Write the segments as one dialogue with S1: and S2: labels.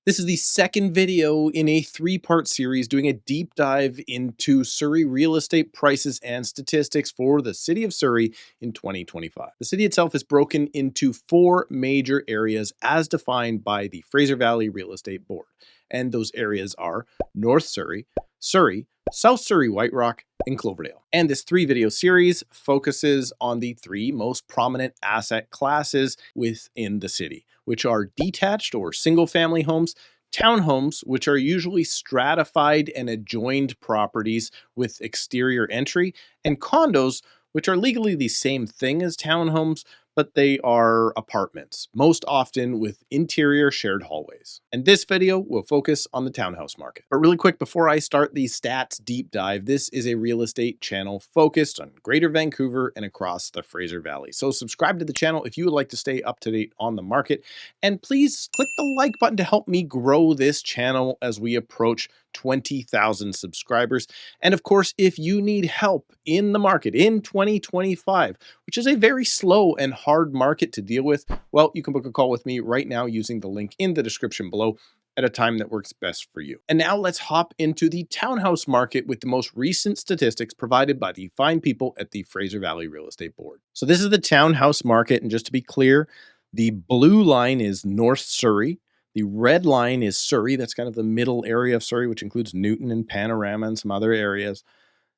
S1: This is the second video in a three-part series doing a deep dive into Surrey real estate prices and statistics for the city of Surrey in 2025. The city itself is broken into four major areas as defined by the Fraser Valley Real Estate Board. And those areas are North Surrey, Surrey, South Surrey White Rock, and Cloverdale. And this three-video series focuses on the three most prominent asset classes within the city, which are detached or single-family homes, townhomes, which are usually stratified and adjoined properties with exterior entry, and condos, which are legally the same thing as townhomes, but they are apartments, most often with interior shared hallways. And this video will focus on the townhouse market. But really quick, before I start the stats deep dive, this is a real estate channel focused on Greater Vancouver and across the Fraser Valley. So subscribe to the channel if you would like to stay up to date on the market. And please click the like button to help me grow this channel as we approach 20,000 subscribers. And of course, if you need help in the market in 2025, which is a very slow and hard market to deal with, well, you can book a call with me right now using the link in the description below at a time that works best for you. And now let's hop into the townhouse market with the most recent statistics provided by the fine people at the Fraser Valley Real Estate Board. So this is the townhouse market, and just to be clear, the blue line is North Surrey. The red line is Surrey. That's kind of the middle area of Surrey, which includes Newton and Panorama and some other areas.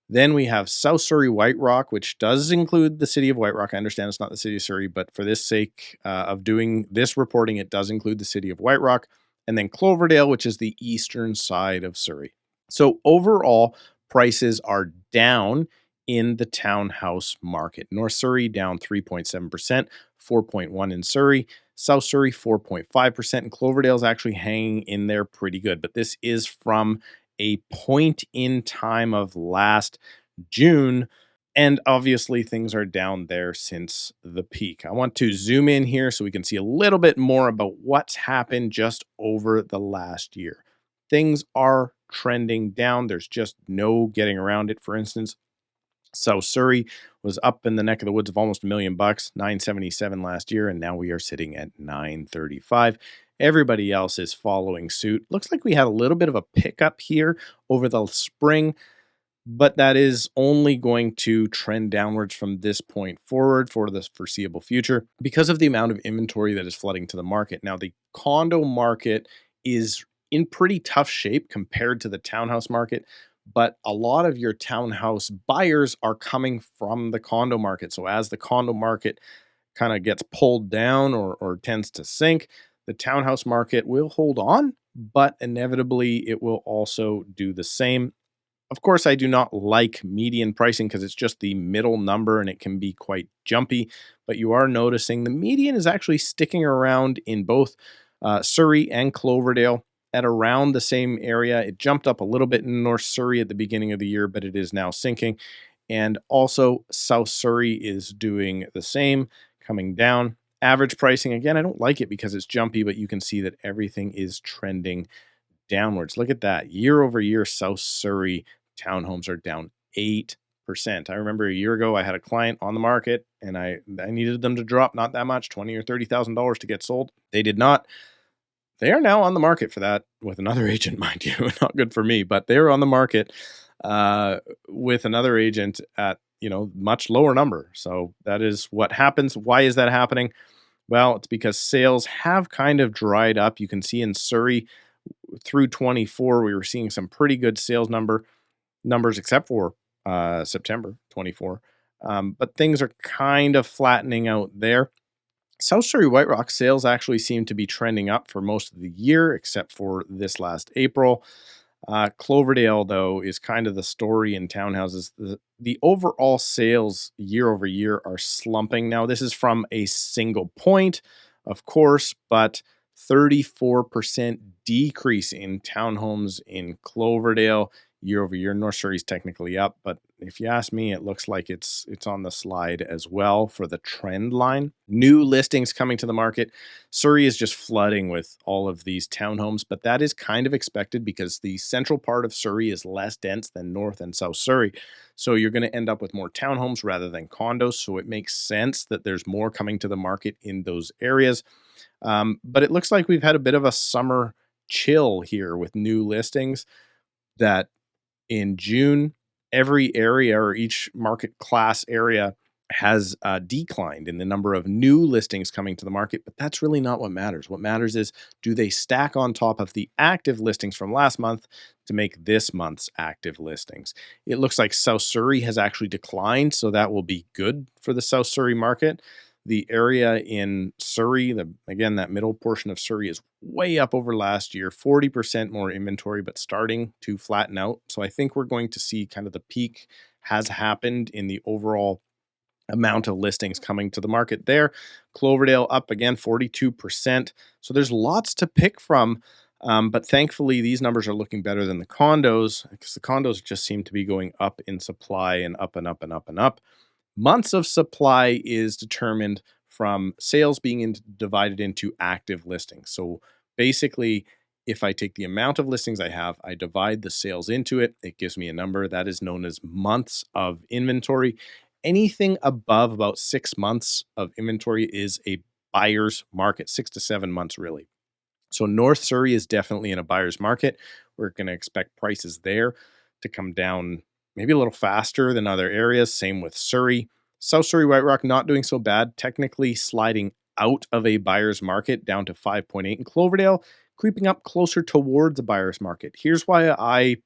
S1: Then we have South Surrey White Rock, which does include the city of White Rock. I understand it's not the city of Surrey, but for this sake of doing this reporting, it does include the city of White Rock. And then Cloverdale, which is the eastern side of Surrey. So overall, prices are down in the townhouse market. North Surrey down 3.7%, 4.1% in Surrey. South Surrey 4.5%, and Cloverdale's actually hanging in there pretty good. But this is from a point in time of last June, and obviously things are down there since the peak. I want to zoom in here so we can see a little bit more about what's happened just over the last year. Things are trending down. There's just no getting around it. For instance, South Surrey was up in the neck of the woods of almost $1 million, $977 last year, and now we are sitting at $935. Everybody else is following suit. Looks like we had a little bit of a pickup here over the spring, but that is only going to trend downwards from this point forward for the foreseeable future because of the amount of inventory that is flooding to the market. Now, the condo market is in pretty tough shape compared to the townhouse market, but a lot of your townhouse buyers are coming from the condo market. So as the condo market kind of gets pulled down or tends to sink, the townhouse market will hold on, but inevitably it will also do the same. Of course, I do not like median pricing because it's just the middle number and it can be quite jumpy, but you are noticing the median is actually sticking around in both Surrey and Cloverdale at around the same area. It jumped up a little bit in North Surrey at the beginning of the year, but it is now sinking. And also South Surrey is doing the same, coming down. Average pricing, again, I don't like it because it's jumpy, but you can see that everything is trending downwards. Look at that. Year over year, South Surrey townhomes are down 8%. I remember a year ago, I had a client on the market and I needed them to drop not that much, $20,000 or $30,000 to get sold. They did not. They are now on the market for that with another agent, mind you. Not good for me, but they're on the market with another agent at, much lower number. So that is what happens. Why is that happening? Well, it's because sales have kind of dried up. You can see in Surrey through 24, we were seeing some pretty good sales numbers, except for September 24. But things are kind of flattening out there. South Surrey White Rock sales actually seem to be trending up for most of the year, except for this last April. Cloverdale, though, is kind of the story in townhouses. The overall sales year over year are slumping. Now, this is from a single point, of course, but 34% decrease in townhomes in Cloverdale year over year. North Surrey's technically up, but if you ask me, it looks like it's on the slide as well for the trend line. New listings coming to the market. Surrey is just flooding with all of these townhomes, but that is kind of expected because the central part of Surrey is less dense than North and South Surrey. So you're going to end up with more townhomes rather than condos. So it makes sense that there's more coming to the market in those areas. But it looks like we've had a bit of a summer chill here with new listings, that in June, every area or each market class area has declined in the number of new listings coming to the market, but that's really not what matters. What matters is, do they stack on top of the active listings from last month to make this month's active listings? It looks like South Surrey has actually declined, so that will be good for the South Surrey market. The area in Surrey, again, that middle portion of Surrey is way up over last year, 40% more inventory, but starting to flatten out. So I think we're going to see kind of the peak has happened in the overall amount of listings coming to the market there. Cloverdale up again, 42%. So there's lots to pick from. But thankfully, these numbers are looking better than the condos, because the condos just seem to be going up in supply and up and up and up and up. Months of supply is determined from sales being divided into active listings. So basically, if I take the amount of listings I have, I divide the sales into it, it gives me a number that is known as months of inventory. Anything above about 6 months of inventory is a buyer's market, 6 to 7 months really. So North Surrey is definitely in a buyer's market. We're going to expect prices there to come down maybe a little faster than other areas. Same with Surrey. South Surrey, White Rock, not doing so bad. Technically sliding out of a buyer's market down to 5.8. And Cloverdale creeping up closer towards a buyer's market. Here's why I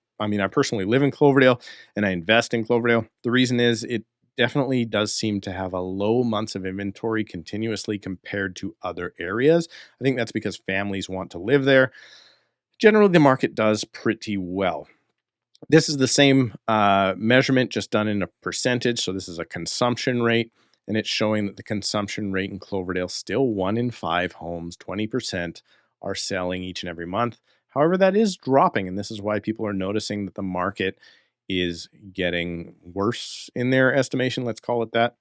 S1: personally live in Cloverdale and I invest in Cloverdale. The reason is it definitely does seem to have a low months of inventory continuously compared to other areas. I think that's because families want to live there. Generally, the market does pretty well. This is the same measurement, just done in a percentage. So this is a consumption rate, and it's showing that the consumption rate in Cloverdale, still 1 in 5 homes, 20%, are selling each and every month. However, that is dropping, and this is why people are noticing that the market is getting worse in their estimation, let's call it that.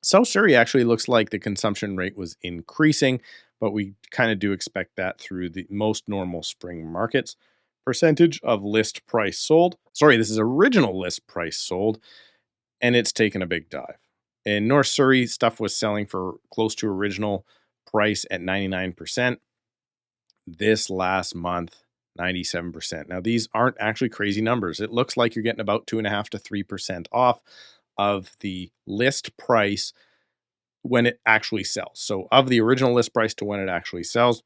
S1: South Surrey actually looks like the consumption rate was increasing, but we kind of do expect that through the most normal spring markets. Percentage of list price sold. Sorry, this is original list price sold, and it's taken a big dive. In North Surrey, stuff was selling for close to original price at 99%. This last month, 97%. Now, these aren't actually crazy numbers. It looks like you're getting about 2.5% to 3% off of the list price when it actually sells. So of the original list price to when it actually sells,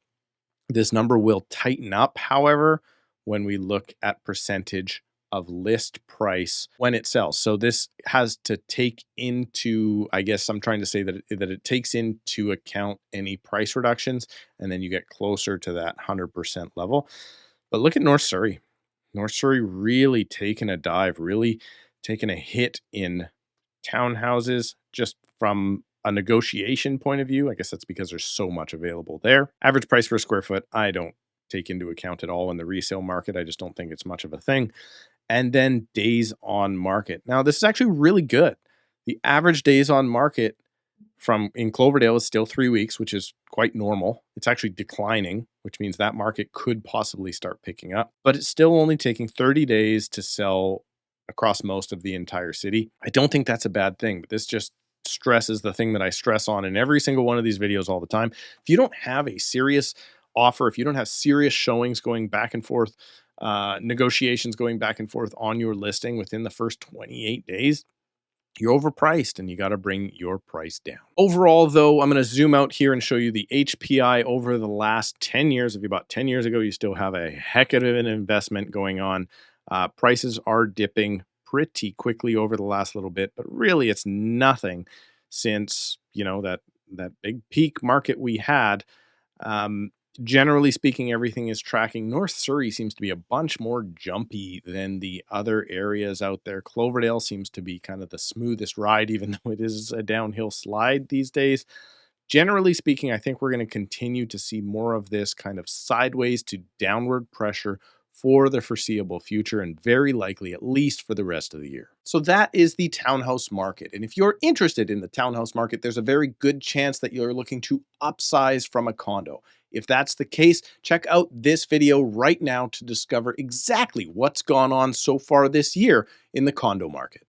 S1: this number will tighten up, however, when we look at percentage of list price when it sells. So this has to take into, I guess I'm trying to say that it takes into account any price reductions, and then you get closer to that 100% level. But look at North Surrey. North Surrey really taking a dive, really taking a hit in townhouses just from a negotiation point of view. I guess that's because there's so much available there. Average price per square foot, I don't take into account at all in the resale market. I just don't think it's much of a thing. And then days on market. Now, this is actually really good. The average days on market in Cloverdale is still 3 weeks, which is quite normal. It's actually declining, which means that market could possibly start picking up, but it's still only taking 30 days to sell across most of the entire city. I don't think that's a bad thing, but this just stresses the thing that I stress on in every single one of these videos all the time. If you don't have a serious offer, if you don't have serious showings going back and forth, negotiations going back and forth on your listing within the first 28 days, you're overpriced and you got to bring your price down. Overall, though, I'm going to zoom out here and show you the HPI over the last 10 years. If you bought 10 years ago, you still have a heck of an investment going on. Prices are dipping pretty quickly over the last little bit, but really it's nothing since, that big peak market we had. Generally speaking, everything is tracking. North Surrey seems to be a bunch more jumpy than the other areas out there. Cloverdale seems to be kind of the smoothest ride, even though it is a downhill slide these days. Generally speaking, I think we're going to continue to see more of this kind of sideways to downward pressure for the foreseeable future, and very likely at least for the rest of the year. So that is the townhouse market. And if you're interested in the townhouse market, there's a very good chance that you're looking to upsize from a condo. If that's the case, check out this video right now to discover exactly what's gone on so far this year in the condo market.